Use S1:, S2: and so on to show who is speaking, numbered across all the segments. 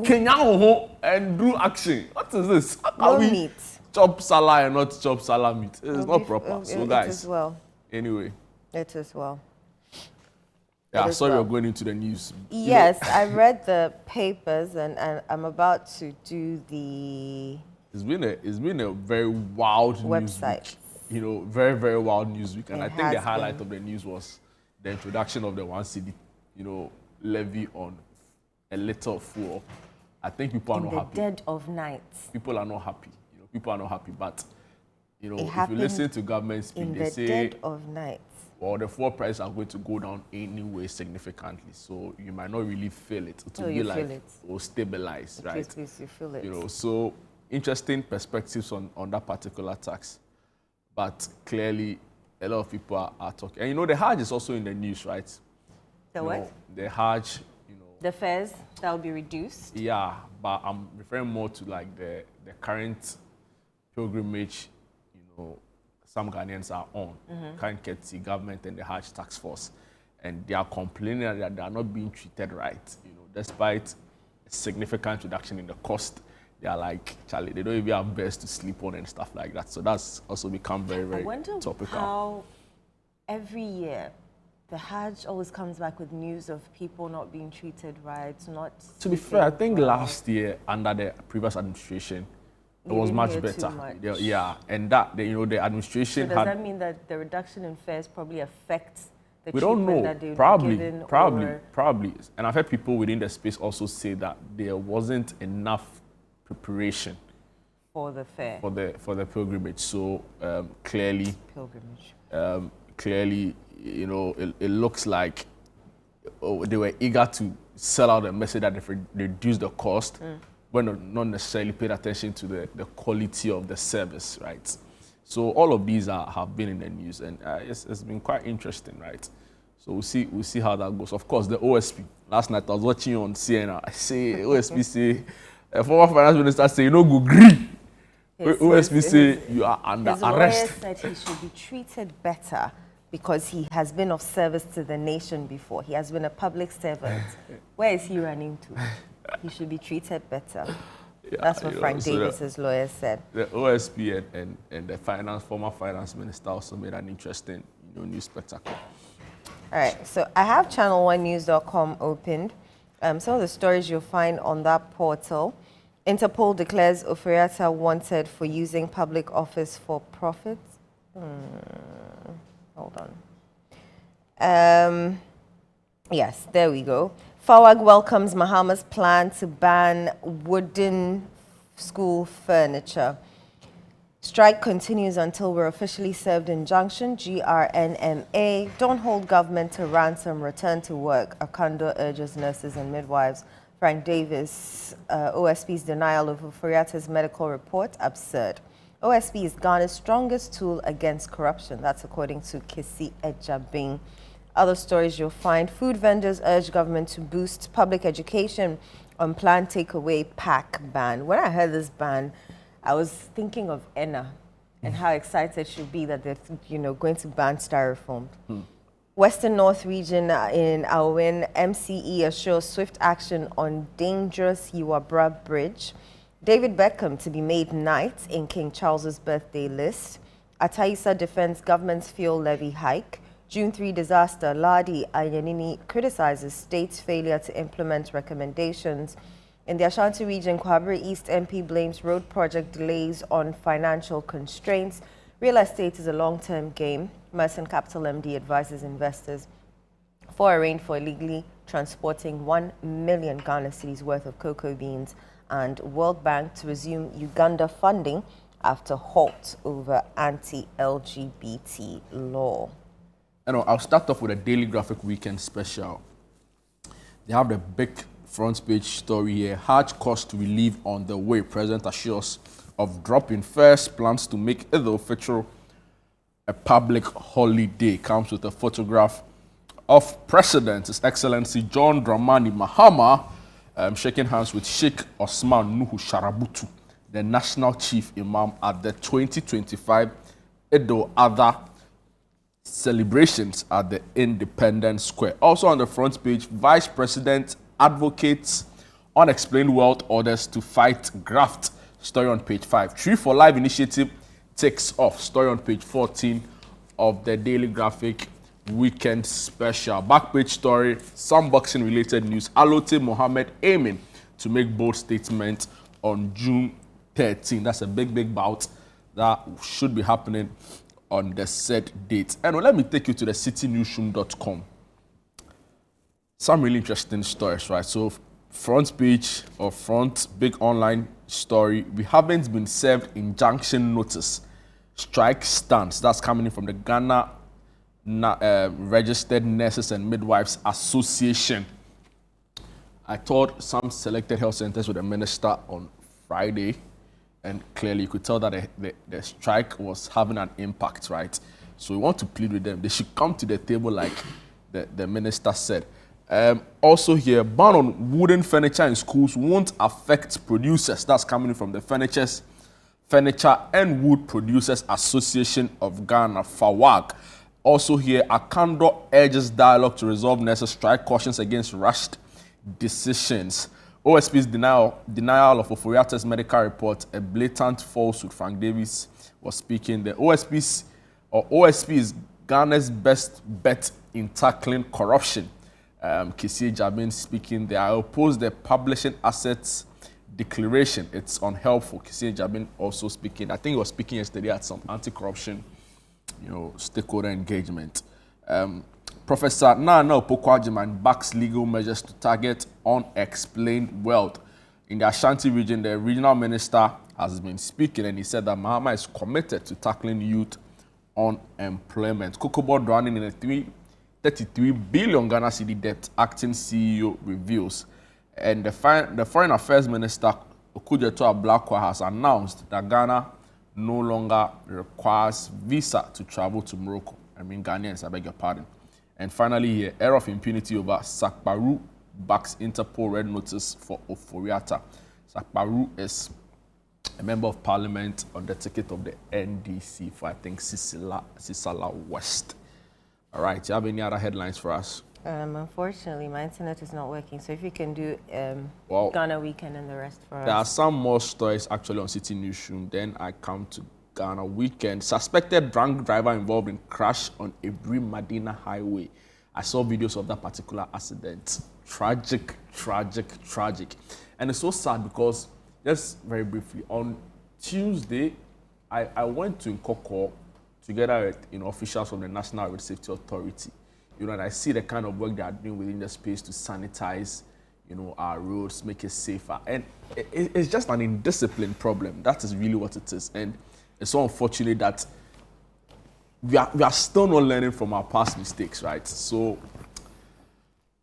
S1: Kenyan and do action. What is this?
S2: No meat.
S1: Chop salah and not chop salah meat. It's not proper. So guys,
S2: it is well.
S1: Anyway.
S2: It is well.
S1: Yeah, sorry you're going into the news.
S2: Yes, I read the papers and I'm about to do the...
S1: It's been a very wild
S2: website.
S1: News week. Very, very wild news week. And I think the highlight of the news was the introduction of the 1 cedi, levy on a liter of fuel. I think people are not happy.
S2: In the dead of night.
S1: People are not happy. People are not happy. But, if you listen to government speak, they say...
S2: In the dead of night.
S1: Well, the fuel prices are going to go down anyway significantly. So you might not really feel it. It will be like, it will stabilize, right?
S2: Please, you feel it.
S1: So interesting perspectives on that particular tax. But clearly, a lot of people are talking. And the Hajj is also in the news, right?
S2: The what?
S1: The Hajj,
S2: The fares that will be reduced?
S1: Yeah, but I'm referring more to like the current pilgrimage, some Ghanaians are on, current Ketsi government and the Hajj tax force. And they are complaining that they are not being treated right, despite a significant reduction in the cost. They are like, Charlie, they don't even have beds to sleep on and stuff like that. So that's also become very, very topical.
S2: How every year the Hajj always comes back with news of people not being treated right, not...
S1: To be fair, I think last year under the previous administration, it was much better. Yeah, and that, the administration
S2: so does that mean that the reduction in fares probably affects the
S1: we don't know.
S2: That they've
S1: probably,
S2: given?
S1: Probably. And I've heard people within the space also say that there wasn't enough preparation
S2: for the fair,
S1: for the pilgrimage. So clearly, it looks like they were eager to sell out a message that they reduce the cost, but not necessarily paid attention to the quality of the service, right? So all of these have been in the news, and it's been quite interesting, right? So we'll see how that goes. Of course, the OSP. Last night I was watching on CNN. I say OSP say, a former finance minister say, go agree. OSP say you are under arrest.
S2: His lawyer said he should be treated better because he has been of service to the nation before. He has been a public servant. Where is he running to? He should be treated better. Yeah, that's what Frank Davis's lawyer said.
S1: The OSP and the former finance minister also made an interesting news spectacle.
S2: All right, so I have ChannelOneNews.com opened. Some of the stories you'll find on that portal. Interpol declares Oforiatta wanted for using public office for profit. Hold on. Yes, there we go. FAWAG welcomes Mahama's plan to ban wooden school furniture. Strike continues until we're officially served injunction. GRNMA. Don't hold government to ransom. Return to work. Akando urges nurses and midwives. Frank Davis. OSP's denial of Oforiatta's medical report. Absurd. OSP is Ghana's strongest tool against corruption. That's according to Kisi Ejabing. Other stories you'll find. Food vendors urge government to boost public education on planned takeaway pack ban. When I heard this ban, I was thinking of Enna and how excited she'll be that they're going to ban styrofoam. Western North region in Awin, MCE assures swift action on dangerous Iwabra Bridge. David Beckham to be made knight in King Charles's birthday list. Ataisa defends government's fuel levy hike. June 3 disaster, Ladi Ayanini criticizes state's failure to implement recommendations. In the Ashanti region, Kwabere East MP blames road project delays on financial constraints. Real estate is a long-term game. Merson Capital MD advises investors for a rein for illegally transporting 1 million Ghana cedis worth of cocoa beans, and World Bank to resume Uganda funding after halt over anti-LGBT law.
S1: I'll start off with a Daily Graphic Weekend special. They have the big front page story here. Hajj cost relief on the way. President assures of drop in fares, plans to make Eid al-Fitr a public holiday. Comes with a photograph of President, His Excellency John Dramani Mahama, shaking hands with Sheikh Osman Nuhu Sharabutu, the National Chief Imam at the 2025 Eid al-Adha celebrations at the Independence Square. Also on the front page, Vice President advocates Unexplained wealth orders to fight graft. Story on page 5. Tree for Life initiative takes off. Story on page 14 of the Daily Graphic weekend special. Back page story, some boxing related news. Alote Mohammed aiming to make bold statement on June 13. That's a big bout that should be happening on the set date. And let me take you to the citynewsroom.com. Some really interesting stories, right? So front page or front big online story, we haven't been served injunction notice. Strike stance. That's coming in from the Ghana Registered Nurses and Midwives Association. I told some selected health centers with the minister on Friday, and clearly you could tell that the strike was having an impact, right? So we want to plead with them. They should come to the table like the minister said. Also here, ban on wooden furniture in schools won't affect producers. That's coming from the Furniture and Wood Producers Association of Ghana, FAWAG. Also here, Akando urges dialogue to resolve nurses' strike, cautions against rushed decisions. OSP's denial of Oforiatta's medical report, a blatant falsehood. Frank Davis was speaking. The OSP is Ghana's best bet in tackling corruption. Kissie Jabin speaking there. I oppose the publishing assets declaration. It's unhelpful. Kissie Jabin also speaking. I think he was speaking yesterday at some anti-corruption, stakeholder engagement. Professor Nana Opoku-Agyeman backs legal measures to target unexplained wealth. In the Ashanti region, the regional minister has been speaking, and he said that Mahama is committed to tackling youth unemployment. Kokobor drowning in a 33 billion Ghana cedi debt, acting CEO reveals. And the Foreign Affairs Minister, Okudzeto Ablakwa, has announced that Ghana no longer requires visa to travel to Morocco. I mean Ghanaians, I beg your pardon. And finally here, air of impunity over Sakparu backs Interpol red notice for Oforiatta. Sakparu is a member of parliament on the ticket of the NDC for, I think, Sisala West. All right, do you have any other headlines for us?
S2: Unfortunately, my internet is not working, so if you can do Ghana Weekend and the rest for us.
S1: There are some more stories actually on City Newsroom. Then I come to Ghana Weekend. Suspected drunk driver involved in crash on Ebri Medina Highway. I saw videos of that particular accident. Tragic. And it's so sad because, just very briefly, on Tuesday, I went to Nkoko together with officials from the National Road Safety Authority. And I see the kind of work they are doing within the space to sanitize, our roads, make it safer. And it's just an indiscipline problem. That is really what it is. And it's so unfortunate that we are still not learning from our past mistakes, right? So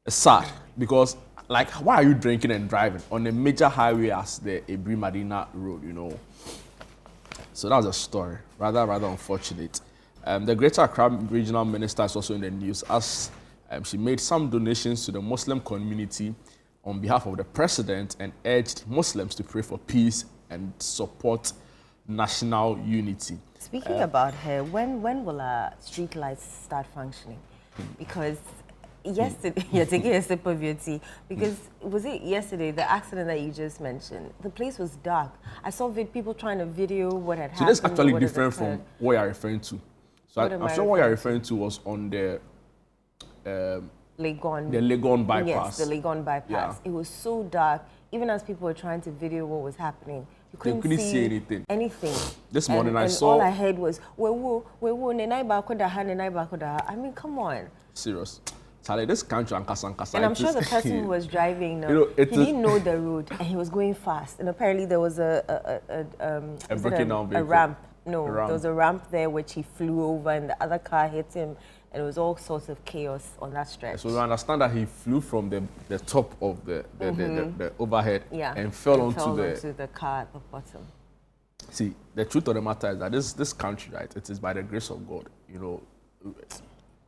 S1: it's sad because, why are you drinking and driving on a major highway as the Ebri Medina Road, So that was a story, rather unfortunate. The Greater Accra Regional Minister is also in the news as she made some donations to the Muslim community on behalf of the president and urged Muslims to pray for peace and support national unity.
S2: Speaking about her, when will our street lights start functioning? Because yesterday, you're taking a sip of your tea, because was it yesterday, the accident that you just mentioned, the place was dark. I saw people trying to video what had happened.
S1: So that's actually different from what you're referring to. So I'm sure what you're referring to was on the Legon bypass.
S2: Yes, the Legon bypass. Yeah. It was so dark. Even as people were trying to video what was happening, you couldn't see anything.
S1: This morning I saw.
S2: All I heard was, I mean, come on.
S1: Serious. Charlie, this country and
S2: I'm sure the person who was driving, he didn't know the road and he was going fast. And apparently there was a ramp. No, there was a ramp there which he flew over and the other car hit him, and it was all sorts of chaos on that stretch.
S1: So we understand that he flew from the top of the overhead and fell onto
S2: the car at the bottom.
S1: See, the truth of the matter is that this country, right, it is by the grace of God,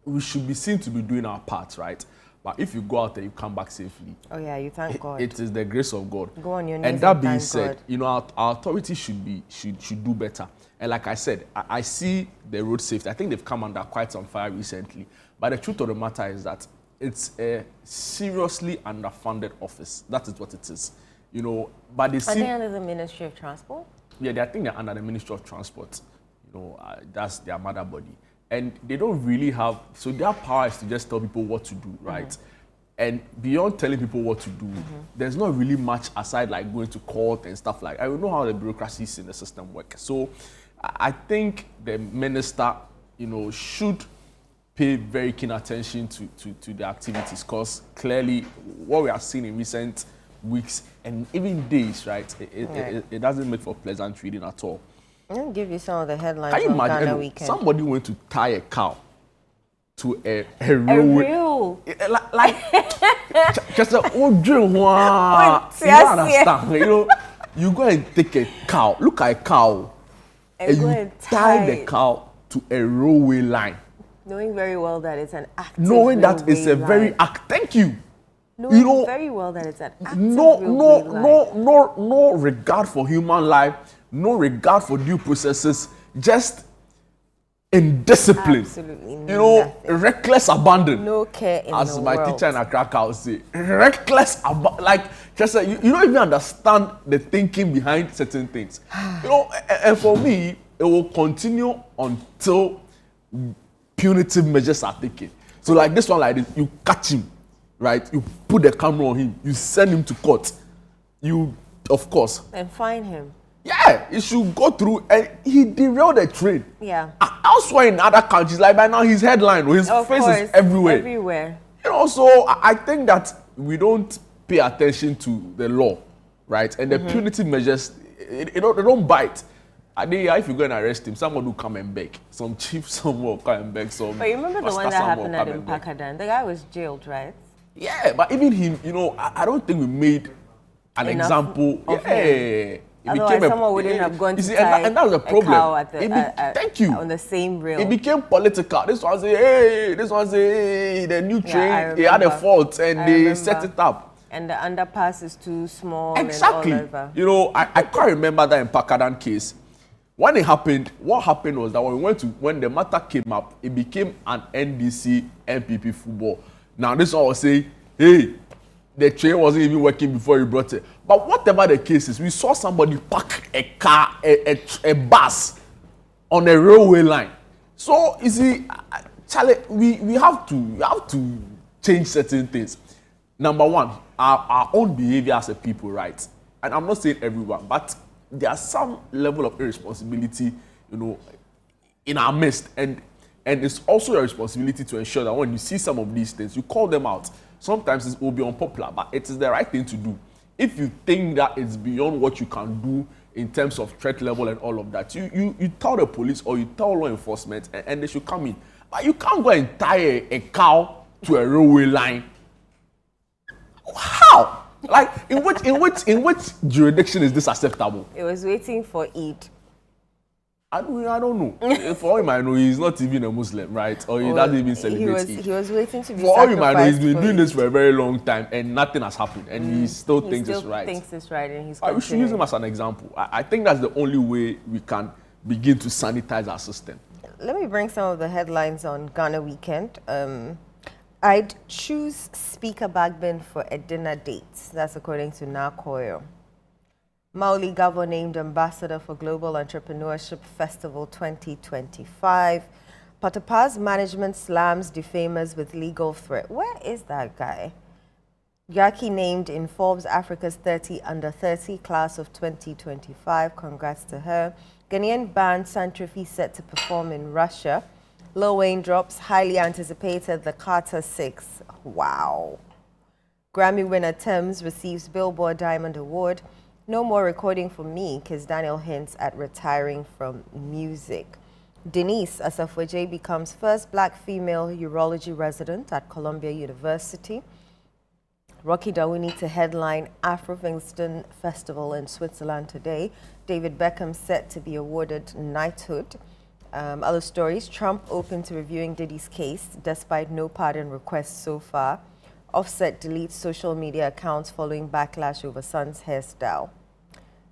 S1: we should be seen to be doing our part, right? But if you go out there, you come back safely.
S2: Oh yeah, you thank God.
S1: It is the grace of God.
S2: Go on your knees
S1: and that being said, our authority should do better. And like I said, I see the road safety. I think they've come under quite some fire recently. But the truth of the matter is that it's a seriously underfunded office. That is what it is. You know, but they
S2: Are
S1: seem...
S2: they under the Ministry of Transport?
S1: Yeah, I think they're under the Ministry of Transport. You know, that's their mother body. And they don't really have... So their power is to just tell people what to do, right? And beyond telling people what to do, there's not really much aside like going to court and stuff like that. I don't know how the bureaucracies in the system work. So I think the minister, you know, should pay very keen attention to the activities, because clearly what we have seen in recent weeks and even days, right, it doesn't make for pleasant reading at all.
S2: I'll give you some of the headlines.
S1: Can you
S2: on
S1: imagine
S2: Ghana Weekend.
S1: somebody went to tie a cow to a railway? Like just a old dream. You don't understand. You know, you go and take a cow, look at a cow, and you tie the cow to a railway line.
S2: Knowing very well that it's an active
S1: Knowing that it's a very thank you.
S2: Knowing
S1: You know,
S2: very well that it's an active
S1: no regard for human life, no regard for due processes, just indiscipline.
S2: Absolutely
S1: you know,
S2: nothing.
S1: Reckless abandon.
S2: No care in
S1: As
S2: the
S1: my
S2: world.
S1: teacher in Accra would say, reckless like just you don't even understand the thinking behind certain things. You know, and for me, it will continue until punitive measures are taken. So like this one, like this, you catch him, right? You put the camera on him, you send him to court. You, of course.
S2: And fine him.
S1: Yeah, he should go through, and he derailed the train.
S2: Yeah.
S1: Elsewhere in other countries, like by now his headline, his face is everywhere.
S2: Everywhere.
S1: You know, so I think that we don't pay attention to the law, right? And the punitive measures, they don't bite. If you go and arrest him, someone will come and beg. Some chief, someone will come and beg.
S2: But you remember the one that happened at Mpakadan? The guy was jailed, right?
S1: Yeah, but even him, you know, I don't think we made an example. Yeah.
S2: Otherwise, someone wouldn't have gone to
S1: and that was the problem.
S2: A cow at
S1: thank you.
S2: On the same rail.
S1: It became political. This one say, hey, this one say, hey, the new train, they had a fault and they set it up.
S2: And the underpass is too small.
S1: Exactly.
S2: And all over.
S1: You know, I can't remember that in Pakadan case. When it happened, what happened was that when the matter came up, it became an NDC MPP football. Now this one was saying, hey, the train wasn't even working before you brought it. But whatever the case is, we saw somebody park a car, a bus on a railway line. So you see, Charlie, we have to change certain things. Number one, our own behavior as a people, right? And I'm not saying everyone, but there's some level of irresponsibility, you know, in our midst, and it's also your responsibility to ensure that when you see some of these things, you call them out. Sometimes it will be unpopular, but it is the right thing to do. If you think that it's beyond what you can do in terms of threat level and all of that, you tell the police or you tell law enforcement, and they should come in. But you can't go and tie a cow to a railway line. How? Like, in which jurisdiction is this acceptable?
S2: It was waiting for Eid.
S1: I don't know. For all you might know, he's not even a Muslim, right? Or he doesn't even celebrate Eid.
S2: He was waiting to be
S1: For all you might know, he's been doing
S2: Eid.
S1: this for a very long time and nothing has happened. And he still thinks it's right.
S2: He still thinks it's right and he's
S1: We should use him as an example. I think that's the only way we can begin to sanitize our system.
S2: Let me bring some of the headlines on Ghana Weekend. I'd choose Speaker Bagbin for a dinner date. That's according to Nakoyo. Mauli Gavo named Ambassador for Global Entrepreneurship Festival 2025. Potapaz management slams defamers with legal threat. Where is that guy? Yaki named in Forbes Africa's 30 under 30 class of 2025. Congrats to her. Ghanaian band Santrifi set to perform in Russia. Lil Wayne drops highly anticipated The Carter 6. Wow. Grammy winner Thames receives Billboard Diamond Award. No more recording for me, because Daniel hints at retiring from music. Denise Asafwaje becomes first black female urology resident at Columbia University. Rocky Dawuni to headline Afro-Kingston Festival in Switzerland today. David Beckham set to be awarded knighthood. Other stories, Trump open to reviewing Diddy's case despite no pardon requests so far. Offset deletes social media accounts following backlash over son's hairstyle.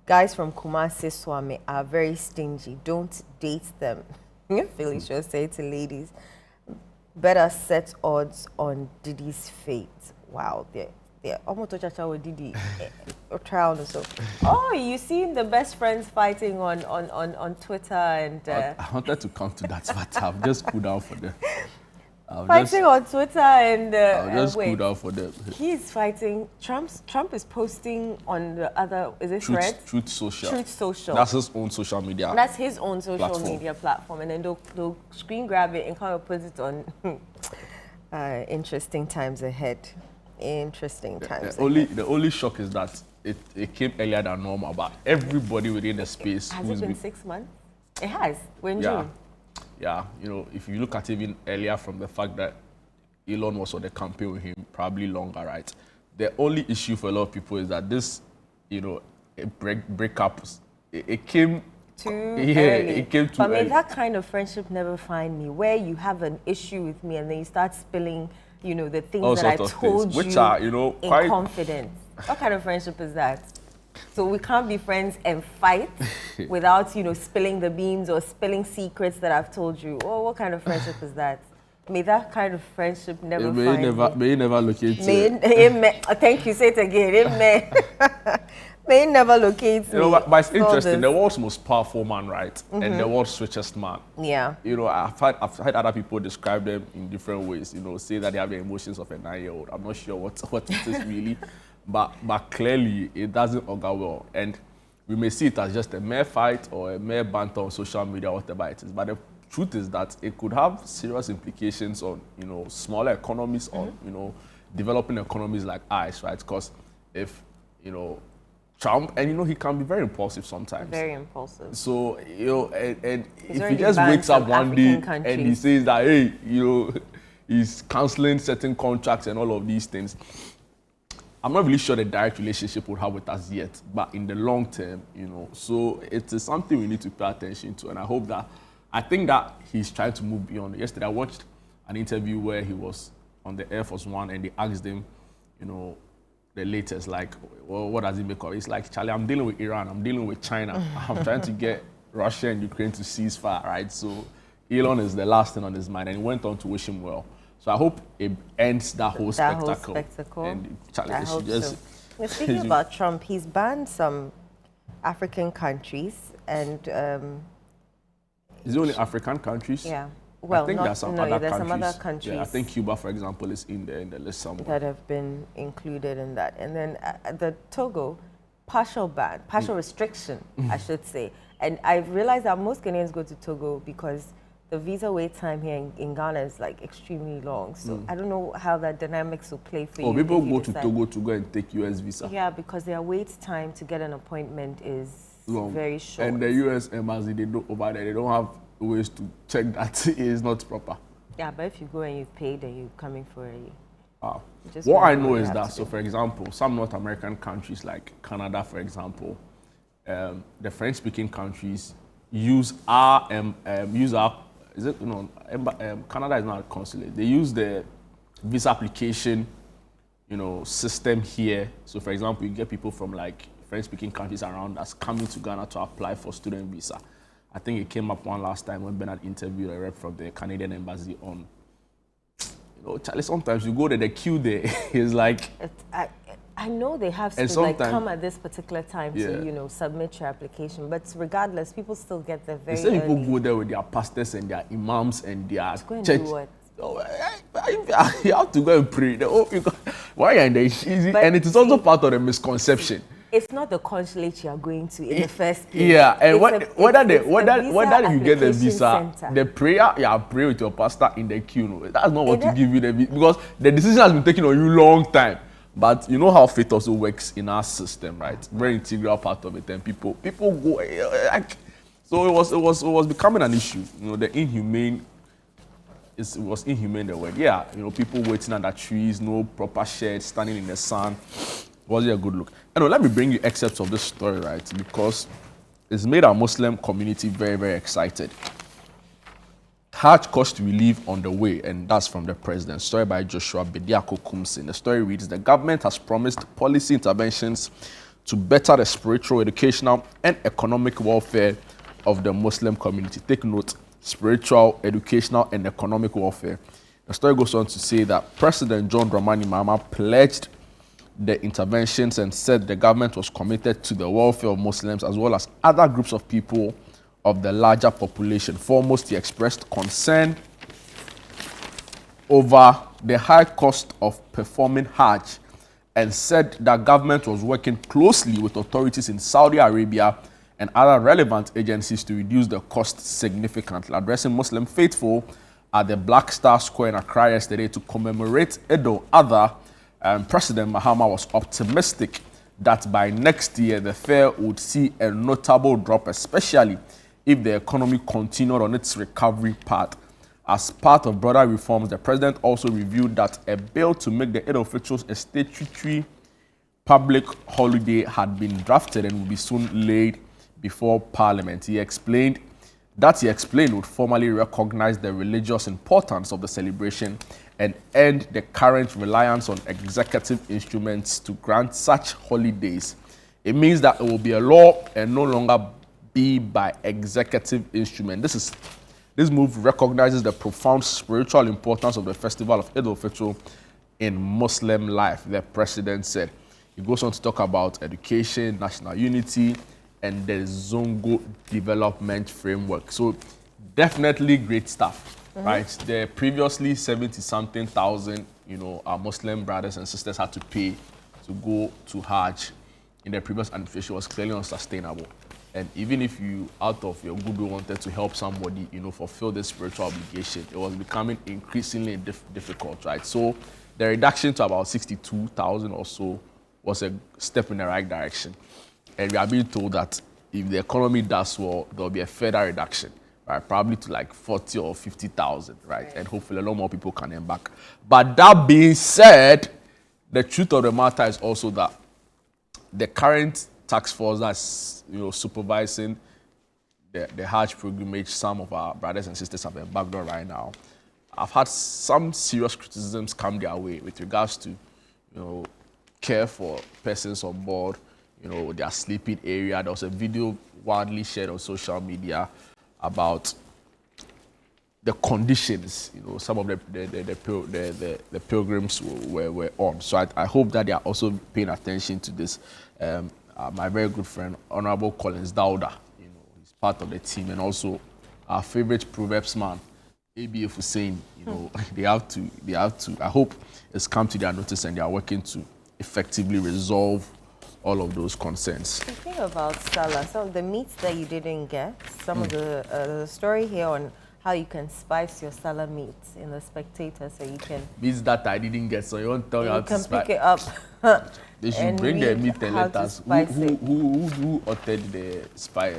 S2: Guys from Kumasi Swami are very stingy. Don't date them. Felicia say to ladies. better set odds on Didi's fate. Wow, they're almost touching with Didi. Trial and so. Oh, you seen the best friends fighting on Twitter and.
S1: I wanted to come to that, but I've just cooled down for them.
S2: Fighting on Twitter and.
S1: I'll just cool down for them.
S2: He's fighting. Trump is posting on the other. Is it Threads?
S1: Truth Social.
S2: Truth Social.
S1: That's his own social media.
S2: That's his own social media platform, and then they'll screen grab it and kind of put it on. Interesting times ahead. Interesting times.
S1: The only shock is that it came earlier than normal, but everybody within the space.
S2: Has it been 6 months? It has. We're in June.
S1: Yeah, if you look at even earlier from the fact that Elon was on the campaign with him, probably longer, right? The only issue for a lot of people is that this, breakups, it came
S2: too early.
S1: It came too early.
S2: But that kind of friendship never find me, where you have an issue with me and then you start spilling, the things
S1: all
S2: that I told
S1: things, which
S2: you
S1: are,
S2: in
S1: quite
S2: confidence. What kind of friendship is that? So we can't be friends and fight without, spilling the beans or spilling secrets that I've told you. Oh, what kind of friendship is that? May that kind of friendship never find me.
S1: May you never locate
S2: Amen. Thank you. Say it again. Amen. May never locate me.
S1: But it's interesting. The world's most powerful man, right? And the world's richest man.
S2: Yeah.
S1: I've heard other people describe them in different ways. Say that they have the emotions of a 9-year-old. I'm not sure what it is really, but clearly it doesn't augur well. And we may see it as just a mere fight or a mere banter on social media, whatever it is. But the truth is that it could have serious implications on smaller economies, on developing economies like ours, right? Because if Trump, and he can be very impulsive sometimes.
S2: Very impulsive.
S1: So, and if he just wakes up one day and he says that, hey, he's canceling certain contracts and all of these things, I'm not really sure the direct relationship would have with us yet, but in the long term, so it is something we need to pay attention to, and I think that he's trying to move beyond. Yesterday, I watched an interview where he was on the Air Force One and they asked him, the latest, like, well, what does it make of? It's like, Charlie, I'm dealing with Iran, I'm dealing with China, I'm trying to get Russia and Ukraine to cease fire, right? So Elon is the last thing on his mind, and he went on to wish him well. So I hope it ends that whole spectacle. And Charlie,
S2: I hope so. Speaking about Trump, he's banned some African countries, and
S1: is it only African countries?
S2: Yeah. Well,
S1: I think there's some other countries. Yeah, I think Cuba, for example, is in the list somewhere.
S2: That have been included in that. And then the Togo, partial restriction, I should say. And I've realized that most Ghanaians go to Togo because the visa wait time here in Ghana is like extremely long. So I don't know how that dynamics will play for you.
S1: Oh, people go to Togo to go and take US visa.
S2: Yeah, because their wait time to get an appointment is very short.
S1: And the US embassy, they don't have ways to check that it is not proper.
S2: Yeah, but if you go and you've paid and you're coming for a...
S1: What I know is that, so for example, some North American countries like Canada, for example, the French-speaking countries use Canada is not a consulate. They use the visa application, system here. So for example, you get people from like French-speaking countries around us coming to Ghana to apply for student visa. I think it came up one last time when Bernard interviewed a rep from the Canadian embassy on, Charlie, sometimes you go there, the queue there is like...
S2: I know they have to come at this particular time to, submit your application, but regardless, people still get there very early.
S1: People go there with their pastors and their imams and their
S2: to go and
S1: church.
S2: Do what?
S1: You have to go and pray. Why are they easy? And it is also part of the misconception.
S2: It's not the consulate you are going to in the first place.
S1: Yeah, and whether you get the visa, the prayer, pray with your pastor in the queue. That's not what to give you the visa, because the decision has been taken on you long time. But you know how faith also works in our system, right? Very integral part of it, and people go so it was becoming an issue. The inhumane. It was inhumane the word. Yeah, people waiting under trees, no proper shade, standing in the sun. Was it a good look? Anyway, let me bring you excerpts of this story, right? Because it's made our Muslim community very, very excited. Hajj cost relief on the way, and that's from the president. Story by Joshua Bediako Kumsin. The story reads, the government has promised policy interventions to better the spiritual, educational, and economic welfare of the Muslim community. Take note, spiritual, educational, and economic welfare. The story goes on to say that President John Dramani Mahama pledged the interventions and said the government was committed to the welfare of Muslims as well as other groups of people of the larger population. Foremost, he expressed concern over the high cost of performing Hajj and said that government was working closely with authorities in Saudi Arabia and other relevant agencies to reduce the cost significantly. Addressing Muslim faithful at the Black Star Square in Accra yesterday to commemorate Eid al-Adha, President Mahama was optimistic that by next year the fair would see a notable drop, especially if the economy continued on its recovery path. As part of broader reforms, the president also revealed that a bill to make the Eid al-Fitr a statutory public holiday had been drafted and will be soon laid before Parliament. He explained would formally recognize the religious importance of the celebration and end the current reliance on executive instruments to grant such holidays. It means that it will be a law and no longer be by executive instrument. This move recognizes the profound spiritual importance of the festival of Eid al-Fitr in Muslim life, the president said. He goes on to talk about education, national unity, and the Zongo development framework. So definitely great stuff, right? The previously 70-something thousand, our Muslim brothers and sisters had to pay to go to Hajj in the previous administration was clearly unsustainable. And even if you, out of your goodwill, wanted to help somebody, fulfill this spiritual obligation, it was becoming increasingly difficult, right? So the reduction to about 62,000 or so was a step in the right direction. And we are being told that if the economy does well, there will be a further reduction, right? Probably to like 40 or 50,000, right? And hopefully a lot more people can embark. But that being said, the truth of the matter is also that the current task force that's supervising the Hajj pilgrimage, some of our brothers and sisters have embarked on right now. I've had some serious criticisms come their way with regards to care for persons on board, their sleeping area. There was a video widely shared on social media about the conditions, some of the pilgrims were on. So I hope that they are also paying attention to this. My very good friend, Honorable Collins Dauda, he's part of the team, and also our favorite Proverbs man, ABF Hussein, they have to, I hope it's come to their notice and they are working to effectively resolve all of those concerns.
S2: The thing about Salah, some of the meats that you didn't get, some of the story here on how you can spice your Salah meats in The Spectator, so you can...
S1: Meats that I didn't get, so you won't tell me how to spice.
S2: You can pick it up.
S1: They should bring the meat and let us. Who authored the spice?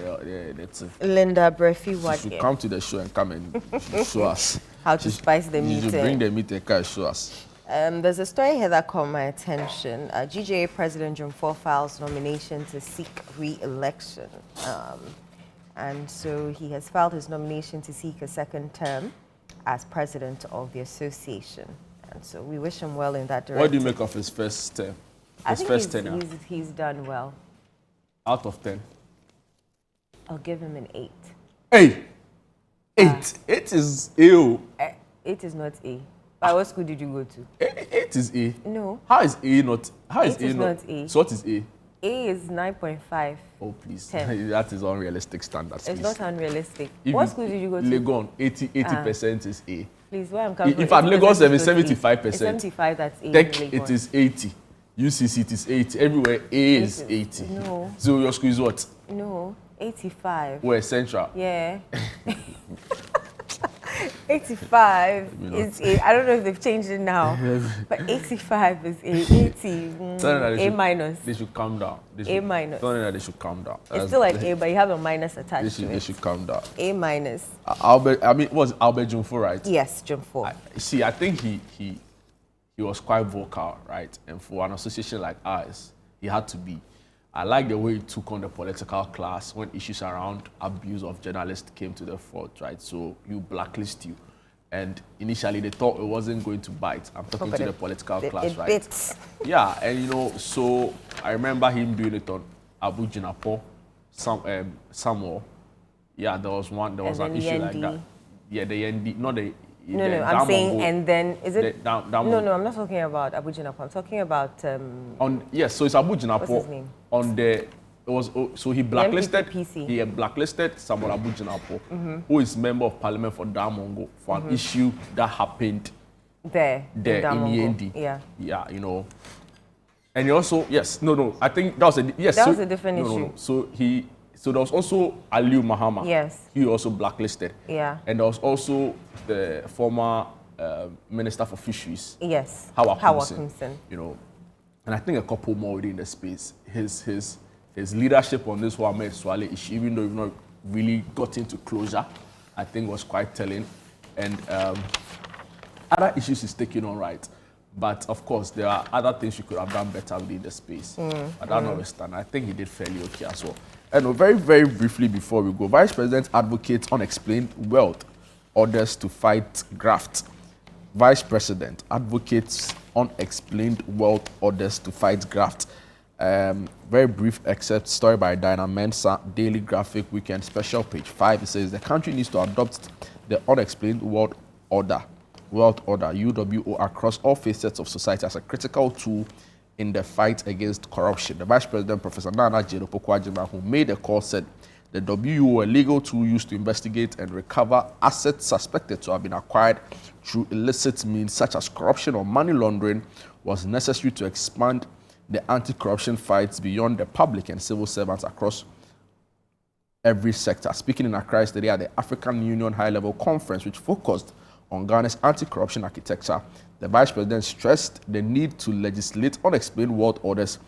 S2: Linda Brefi Wade.
S1: She should come to the show and come and show us
S2: how to spice the meat.
S1: You should bring the meat and come and show us.
S2: There's a story here that caught my attention. GJA President John Ford files nomination to seek re-election. And so he has filed his nomination to seek a second term as president of the association. And so we wish him well in that direction.
S1: What do you make of his first term?
S2: I think he's done well.
S1: Out of 10?
S2: I'll give him an 8.
S1: Hey! 8? 8 is A.
S2: 8 is not A. But what school did you go to?
S1: 8 is A.
S2: No.
S1: How is A not? How is
S2: 8
S1: A
S2: is
S1: not?
S2: A.
S1: So what is A?
S2: A is 9.5.
S1: Oh, please.
S2: 10.
S1: That is unrealistic standards.
S2: It's
S1: please.
S2: not unrealistic.
S1: If
S2: What school did you go to?
S1: Legon, 80% is A.
S2: Please, where I'm coming from.
S1: In fact, Lagos is 75%.
S2: It's 75, that's A.
S1: Tech, it is 80. UCC, it is 80. Everywhere, A is 80.
S2: No.
S1: So your school is what?
S2: No, 85.
S1: Where? Central?
S2: Yeah. 85 is A. I don't know if they've changed it now, but 85 is A. 80, A minus.
S1: They should calm down.
S2: A minus.
S1: Tell them that they should calm down.
S2: It's still like A, but you have a minus attached to it.
S1: They should calm down.
S2: A minus.
S1: Albert Jumfo, right?
S2: Yes, Jumfo.
S1: See, I think he was quite vocal, right? And for an association like ours, he had to be. I like the way he took on the political class when issues around abuse of journalists came to the front, right? So you blacklist you. And initially they thought it wasn't going to bite. I'm talking to the political class, right?
S2: Bits.
S1: Yeah, and so I remember him doing it on Abu Jinapo, Samuel. Yeah, there was an issue like that. Yeah, the ND, not the
S2: No, I'm saying, and then, is it? No, I'm not talking about Abu Jinapo. I'm talking about...
S1: yes, so it's Abu Jinapo.
S2: What's his name?
S1: So he blacklisted,
S2: NPP.
S1: he blacklisted Samuel Abu Jinapo, who is member of parliament for Damongo, for an issue that happened
S2: there
S1: in Yendi.
S2: Yeah.
S1: Yeah, you know. And he also, I think that was a different issue. No. So there was also Aliu Mahama.
S2: Yes.
S1: He also blacklisted.
S2: Yeah.
S1: And there was also the former Minister for Fisheries.
S2: Yes.
S1: Howard Kumsin. You know, and I think a couple more within the space. His leadership on this Ahmed Swale issue, even though we've not really got into closure, I think was quite telling. And other issues he's taking on right. But of course, there are other things you could have done better within the space. But that notwithstanding, I think he did fairly okay as well. And very, very briefly before we go, Vice President advocates unexplained wealth orders to fight graft. Vice President advocates unexplained wealth orders to fight graft. Very brief excerpt, story by Diana Mensah, Daily Graphic Weekend Special, page 5. It says the country needs to adopt the unexplained wealth order, UWO, across all facets of society as a critical tool in the fight against corruption. The Vice President, Professor Nana Jero-Pokuajima, who made the call, said the WO, a legal tool used to investigate and recover assets suspected to have been acquired through illicit means such as corruption or money laundering, was necessary to expand the anti-corruption fights beyond the public and civil servants across every sector. Speaking in Accra yesterday at the African Union High-Level Conference, which focused on Ghana's anti-corruption architecture, the Vice President stressed the need to legislate unexplained wealth orders,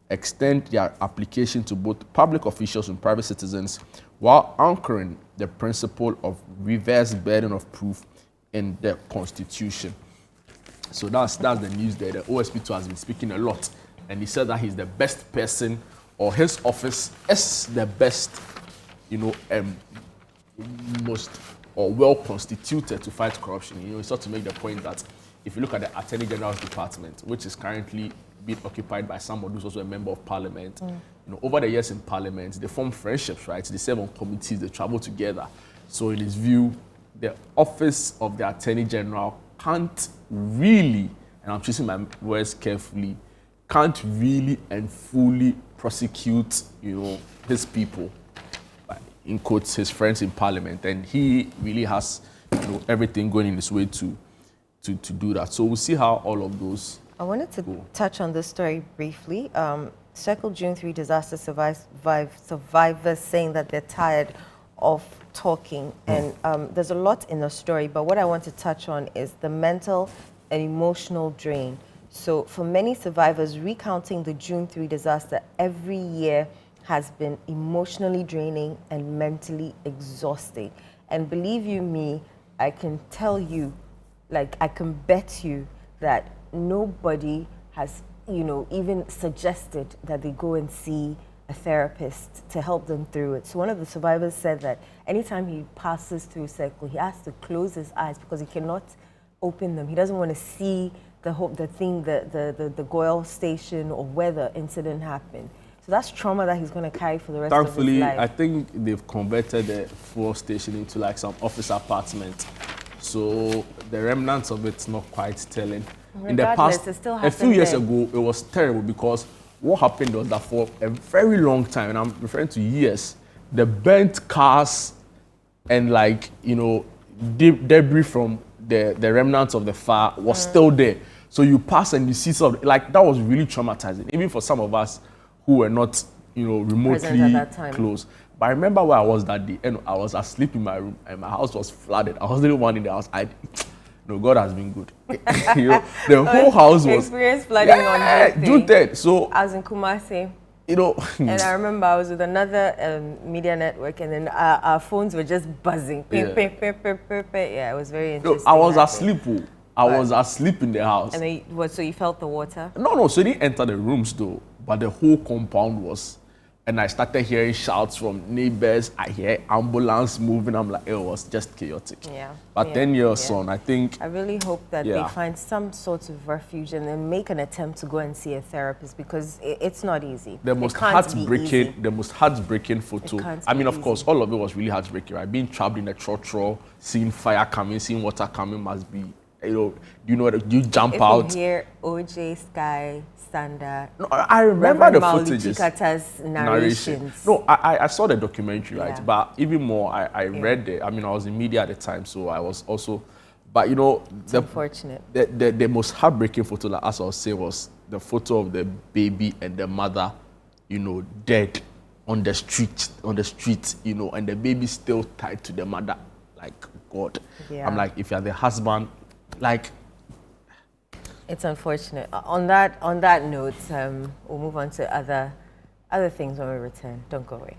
S1: extend their application to both public officials and private citizens, while anchoring the principle of reverse burden of proof in the Constitution. So that's the news there. The OSP2 has been speaking a lot, and he said that he's the best person, or his office is the best, most or well constituted to fight corruption. He sought to make the point that if you look at the Attorney General's department, which is currently being occupied by somebody who's also a member of Parliament, over the years in Parliament, they form friendships, right? They serve on committees, they travel together. So in his view, the office of the Attorney General can't really, and I'm choosing my words carefully, can't really and fully prosecute, his people, in quotes, his friends in Parliament, and he really has, everything going in his way to do that. So we'll see how all of those.
S2: I wanted to touch on this story briefly. Circle June 3 disaster survivors saying that they're tired of talking, and there's a lot in the story, but what I want to touch on is the mental and emotional drain. So for many survivors, recounting the June 3 disaster every year has been emotionally draining and mentally exhausting. And believe you me, I can tell you, I can bet you that nobody has, even suggested that they go and see a therapist to help them through it. So one of the survivors said that anytime he passes through Circle, he has to close his eyes because he cannot open them. He doesn't want to see the Goyle station or where the incident happened. So that's trauma that he's going to carry for the rest of his life.
S1: Thankfully, I think they've converted the fuel station into some office apartment. So the remnants of it's not quite telling. In the past, a few years ago, it was terrible because what happened was that for a very long time, and I'm referring to years, the burnt cars and debris from the remnants of the fire was still there. So you pass and you see something, that was really traumatizing, even for some of us who were not, remotely close. But I remember where I was that day, and I was asleep in my room, and my house was flooded. I was the only one in the house. God has been good. The whole house was
S2: experienced flooding on
S1: June 3rd. So
S2: I was in Kumasi. And I remember I was with another media network, and then our phones were just buzzing. Ping, ping, ping, ping, ping, ping. Yeah, it was very interesting.
S1: I was asleep. I was asleep in the house.
S2: And then, so you felt the water?
S1: No. So they didn't enter the rooms though, but the whole compound was And I started hearing shouts from neighbors. I hear ambulance moving. I'm like, it was just chaotic.
S2: Yeah.
S1: But
S2: yeah,
S1: 10 years
S2: yeah.
S1: son, I think.
S2: I really hope that
S1: Yeah.
S2: they find some sort of refuge and then make an attempt to go and see a therapist, because it's not easy.
S1: The most
S2: It can't be easy.
S1: heartbreaking photo.
S2: can't
S1: I mean,
S2: be
S1: of course, all of it was really heartbreaking. Right? Being trapped in a trotro, seeing fire coming, seeing water coming must be, you jump
S2: If
S1: out.
S2: you hear OJ, Sky, Standard,
S1: No, I remember the
S2: Reverend Mauli
S1: footages.
S2: Chikata's narrations.
S1: No, I saw the documentary, right?
S2: Yeah.
S1: But even more, I read it. I mean, I was in media at the time, so I was also. But
S2: It's unfortunate.
S1: The most heartbreaking photo, like as I was saying, was the photo of the baby and the mother, dead on the street, and the baby still tied to the mother. Like, God.
S2: Yeah.
S1: I'm like, if you're the husband, like.
S2: It's unfortunate. On that note, we'll move on to other things when we return. Don't go away.